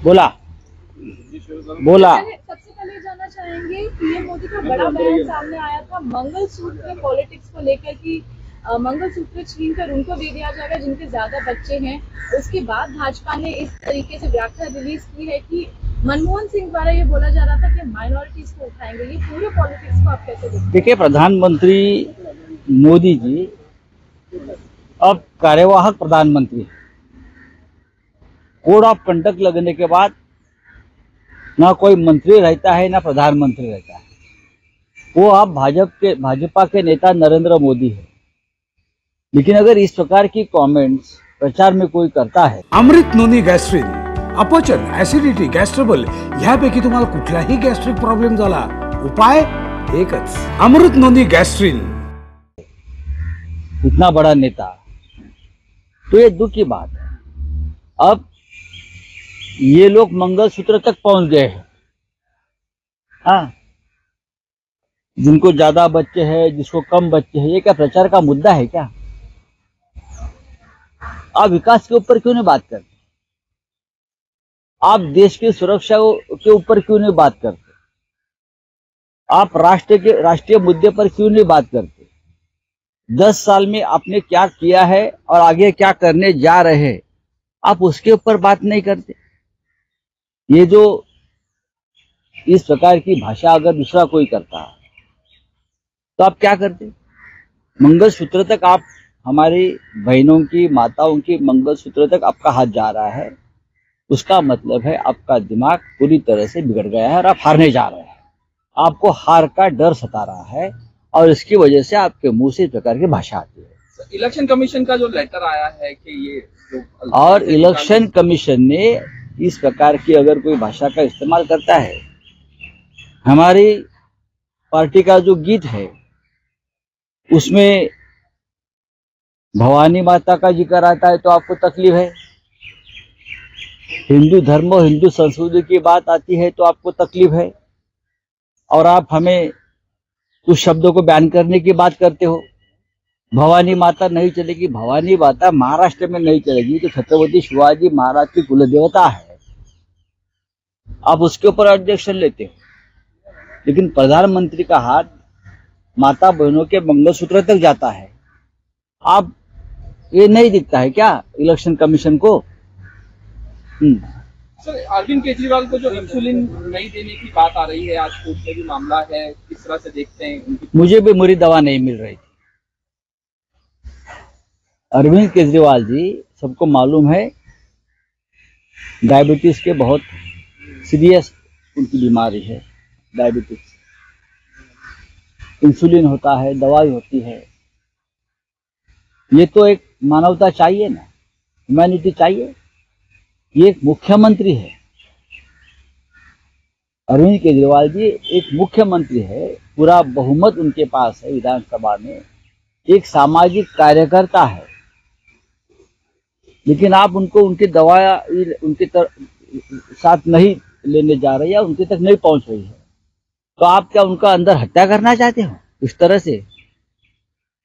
बोला बोला। सबसे पहले जानना चाहेंगे पीएम मोदी का बड़ा बयान सामने आया था मंगलसूत्र में पॉलिटिक्स को लेकर कि मंगलसूत्र छीन कर उनको दे दिया जाएगा जिनके ज्यादा बच्चे हैं। उसके बाद भाजपा ने इस तरीके से व्याख्या रिलीज की है कि मनमोहन सिंह द्वारा ये बोला जा रहा था कि माइनॉरिटीज को उठाएंगे। ये पूरे पॉलिटिक्स को आप कैसे देखते हैं? देखिए, प्रधानमंत्री मोदी जी अब कार्यवाहक प्रधानमंत्री है। कोड ऑफ कंडक्ट लगने के बाद ना कोई मंत्री रहता है ना प्रधानमंत्री रहता है। वो अब भाजपा के नेता नरेंद्र मोदी है। लेकिन अगर इस प्रकार की कमेंट्स प्रचार में कोई करता है, अमृत नोनी गॅस्ट्रिन, अपचन, ऍसिडिटी, गॅस्ट्रबल ह्यापैकी तुम्हाला कुठलाही गॅस्ट्रिक प्रॉब्लेम झाला, उपाय एकच, अमृत नोनी गॅस्ट्रिन। इतना बड़ा नेता, तो ये दुख की बात है। अब ये लोग मंगलसूत्र तक पहुंच गए हैं। हाँ, जिनको ज्यादा बच्चे हैं, जिसको कम बच्चे हैं, ये क्या प्रचार का मुद्दा है क्या? आप विकास के ऊपर क्यों नहीं बात करते? आप देश की सुरक्षा के ऊपर क्यों नहीं बात करते? आप राष्ट्रीय मुद्दे पर क्यों नहीं बात करते? 10 साल में आपने क्या किया है और आगे क्या करने जा रहे हैं, आप उसके ऊपर बात नहीं करते। ये जो इस प्रकार की भाषा अगर दूसरा कोई करता तो आप क्या करते? मंगलसूत्र तक आप, हमारी बहनों की, माताओं की मंगलसूत्र तक आपका हाथ जा रहा है, उसका मतलब है आपका दिमाग पूरी तरह से बिगड़ गया है और आप हारने जा रहे हैं। आपको हार का डर सता रहा है और इसकी वजह से आपके मुंह से इस प्रकार की भाषा आती है। इलेक्शन कमीशन का जो लेटर आया है कि ये और इलेक्शन कमीशन ने इस प्रकार की अगर कोई भाषा का इस्तेमाल करता है, हमारी पार्टी का जो गीत है उसमें भवानी माता का जिक्र आता है तो आपको तकलीफ है, हिंदू धर्म और हिंदू संस्कृति की बात आती है तो आपको तकलीफ है, और आप हमें कुछ शब्दों को बैन करने की बात करते हो। भवानी माता नहीं चलेगी, भवानी माता महाराष्ट्र में नहीं चलेगी, तो छत्रपति शिवाजी महाराज की कुलदेवता है, आप उसके ऊपर ऑब्जेक्शन लेते हो। लेकिन प्रधानमंत्री का हाथ माता बहनों के मंगलसूत्र तक जाता है, आप ये नहीं दिखता है क्या इलेक्शन कमीशन को? सर, अरविंद केजरीवाल को जो इंसुलिन नहीं देने की बात आ रही है, आज कोर्ट में भी मामला है, किस तरह से देखते हैं? मुझे भी मेरी दवा नहीं मिल रही थी। अरविंद केजरीवाल जी, सबको मालूम है, डायबिटीज के बहुत सीरियस उनकी बीमारी है। डायबिटीज, इंसुलिन होता है, दवाई होती है। ये तो एक मानवता चाहिए ना, ह्यूमैनिटी चाहिए। ये एक मुख्यमंत्री है, अरविंद केजरीवाल जी एक मुख्यमंत्री है, पूरा बहुमत उनके पास है विधानसभा में, एक सामाजिक कार्यकर्ता है। लेकिन आप उनको उनकी दवा उनके साथ नहीं लेने जा रही है, उनके तक नहीं पहुंच रही है, तो आप क्या उनका अंदर हत्या करना चाहते हो इस तरह से?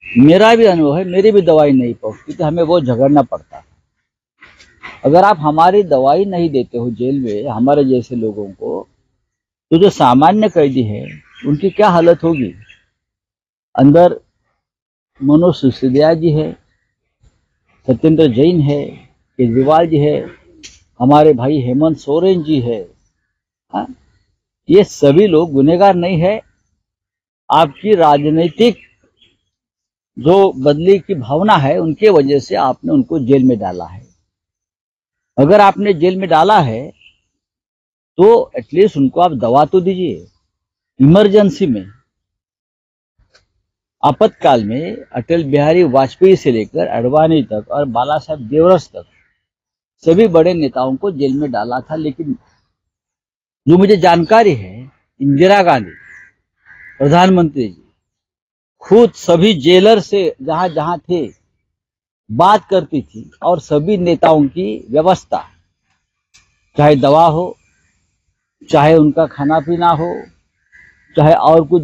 मेरा भी अनुभव है, मेरी भी दवाई नहीं पहुंचती तो हमें वो झगड़ना पड़ता है। अगर आप हमारी दवाई नहीं देते हो जेल में हमारे जैसे लोगों को, तो जो सामान्य कैदी है उनकी क्या हालत होगी? अंदर मनोज सिसोदिया जी है, सत्येंद्र जैन है, केजरीवाल जी है, हमारे भाई हेमंत सोरेन जी है। हाँ, ये सभी लोग गुनहगार नहीं है। आपकी राजनीतिक जो बदली की भावना है उनके वजह से आपने उनको जेल में डाला है। अगर आपने जेल में डाला है तो एटलीस्ट उनको आप दवा तो दीजिए। इमरजेंसी में, आपातकाल में अटल बिहारी वाजपेयी से लेकर अडवाणी तक और बाला साहेब देवरस तक सभी बड़े नेताओं को जेल में डाला था। लेकिन जो मुझे जानकारी है, इंदिरा गांधी प्रधानमंत्री जी खुद सभी जेलर से जहां जहां थे बात करती थी और सभी नेताओं की व्यवस्था, चाहे दवा हो, चाहे उनका खाना पीना हो, चाहे और कुछ,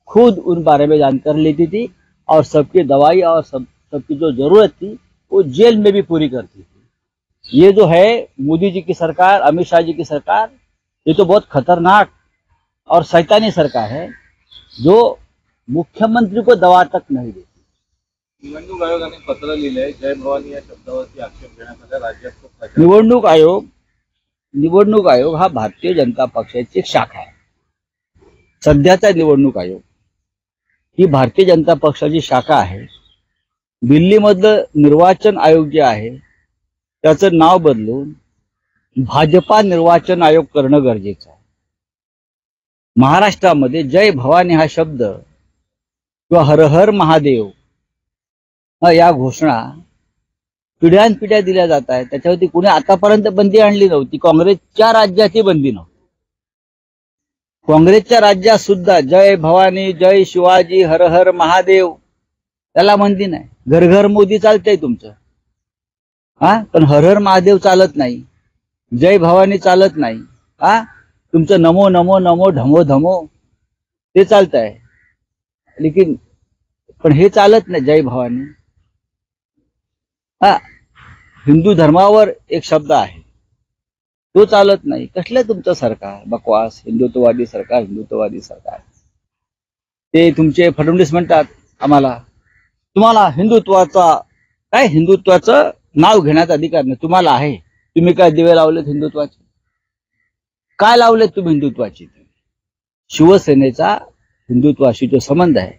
खुद उन बारे में जानकारी लेती थी और सबकी दवाई और सबकी जो जरूरत थी वो जेल में भी पूरी करती थी। ये जो है मोदी जी की सरकार, अमित शाह जी की सरकार, ये तो बहुत खतरनाक और शैतानी सरकार है जो मुख्यमंत्री को दवा तक नहीं देती। निवडणूक आयोगाने पत्र लिहिलंय, जय भवानी या शब्दावरती आक्षेप घेण्यात आला। राज्यात तो प्रचार निवडणूक आयोग हा भारतीय जनता पक्षाची एक शाखा आहे। सध्याचा निवडणूक आयोग ही भारतीय जनता पक्षाची शाखा आहे। दिल्लीमधलं निर्वाचन आयोग जे आहे त्याचं नाव बदलून भाजपा निर्वाचन आयोग करणं गरजेचं आहे। महाराष्ट्रामध्ये जय भवानी हा शब्द किंवा हर हर महादेव या घोषणा पिढ्यानपिढ्या दिल्या जात आहेत। त्याच्यावरती कुणी आतापर्यंत बंदी आणली नव्हती। काँग्रेसच्या राज्याची बंदी नव्हती। काँग्रेसच्या राज्यात सुद्धा जय भवानी, जय शिवाजी, हर हर महादेव त्याला बंदी नाही। घर घर मोदी चालतंय तुमचं, पण हर हर महादेव चालत नाही, जय भवानी चालत नाही। तुमचं नमो नमो नमो ढमो धमो ते चालतंय, लेकिन पण हे चालत नाही जय भवानी। हिंदू धर्मावर एक शब्द आहे तो चालत नाही। कसलं तुमचं सरकार बकवास, हिंदुत्ववादी सरकार। ते तुमचे फडणवीस म्हणतात तुम्हाला हिंदुत्वाचं नाव घेण्याचा अधिकार नाही, तुम्हाला आहे। तुम्ही काय दिवे लावलेत हिंदुत्वाचे? काय लावलेत तुम्ही हिंदुत्वाचे? शिवसेनेचा हिंदुत्वाशी जो संबंध आहे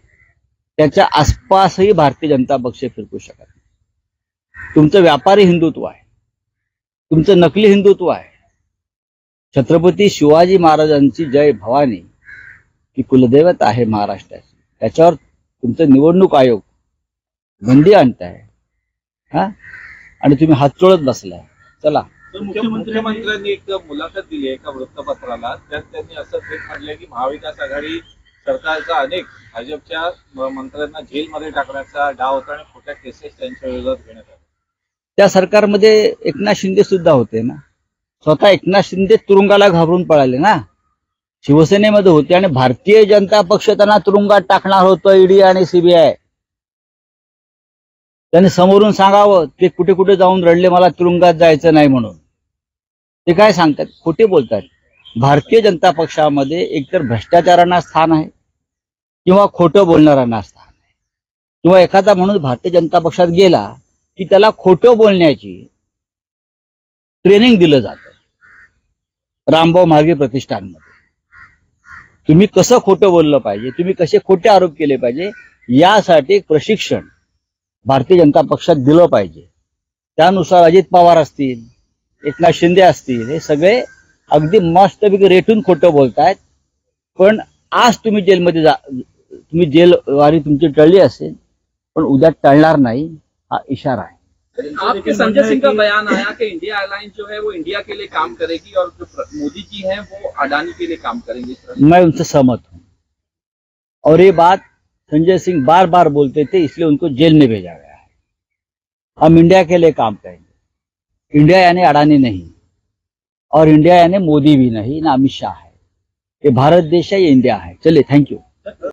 त्याच्या आसपासही भारतीय जनता पक्ष फिरकू शकत नाही। तुमचं व्यापारी हिंदुत्व आहे, तुमचं नकली हिंदुत्व आहे। छत्रपती शिवाजी महाराजांची जय भवानी ही कुलदैवत आहे महाराष्ट्राची, त्याच्यावर तुमचं निवडणूक आयोग बंदी आणताय आणि तुम्ही हात चोळत बसलाय। चला, मुख्यमंत्र्यांनी एक मुलाखत दिली आहे एका वृत्तपत्राला, त्यात त्यांनी असं थेट म्हटलंय की महाविकास आघाडी सरकारचा अनेक भाजपच्या मंत्र्यांना जेलमध्ये टाकण्याचा डाव होता आणि खोट्या केसेस त्यांच्या विरोधात घेण्यात आल्या। त्या सरकारमध्ये एकनाथ शिंदे सुद्धा होते ना। स्वतः एकनाथ शिंदे तुरुंगाला घाबरून पळाले ना। शिवसेनेमध्ये होते आणि भारतीय जनता पक्ष त्यांना तुरुंगात टाकणार होतं, ईडी आणि सीबीआय। त्यांनी समोरून सांगावं, ते कुठे कुठे जाऊन रडले मला तुरुंगात जायचं नाही म्हणून। ते काय सांगतात? खोटे बोलतात। भारतीय जनता पक्षामध्ये एकतर भ्रष्टाचारांना स्थान आहे किंवा खोटं बोलणाऱ्यांना स्थान आहे, किंवा एखादा माणूस भारतीय जनता पक्षात गेला की त्याला खोटं बोलण्याची ट्रेनिंग दिलं जातं। रामभाऊ म्हाळगी प्रतिष्ठानमध्ये तुम्ही कसं खोटं बोललं पाहिजे, तुम्ही कसे खोटे आरोप केले पाहिजे यासाठी एक प्रशिक्षण भारतीय जनता पक्षात दिलं पाहिजे। त्यानुसार अजित पवार असतील, एकनाथ शिंदे असतील, हे सगळे अगदी मस्तपैकी रेटून खोटं बोलतायत। पण आज तुम्ही जेलमध्ये तुम्ही जेलवारी तुमची टळली असेल, पण उद्या टळणार नाही, हा इशारा है। आपके संजय सिंह का बयान आया कि इंडिया एयरलाइंस जो है वो इंडिया के लिए काम करेगी और जो मोदी जी हैं वो अडानी के लिए काम करेंगे। मैं उनसे सहमत हूं, और ये बात संजय सिंह बार बार बोलते थे, इसलिए उनको जेल में भेजा गया है। हम इंडिया के लिए काम करेंगे। इंडिया यानी अडानी नहीं, और इंडिया यानी मोदी भी नहीं, ना अमित शाह है। ये भारत देश है, ये इंडिया है। चलिए, थैंक यू।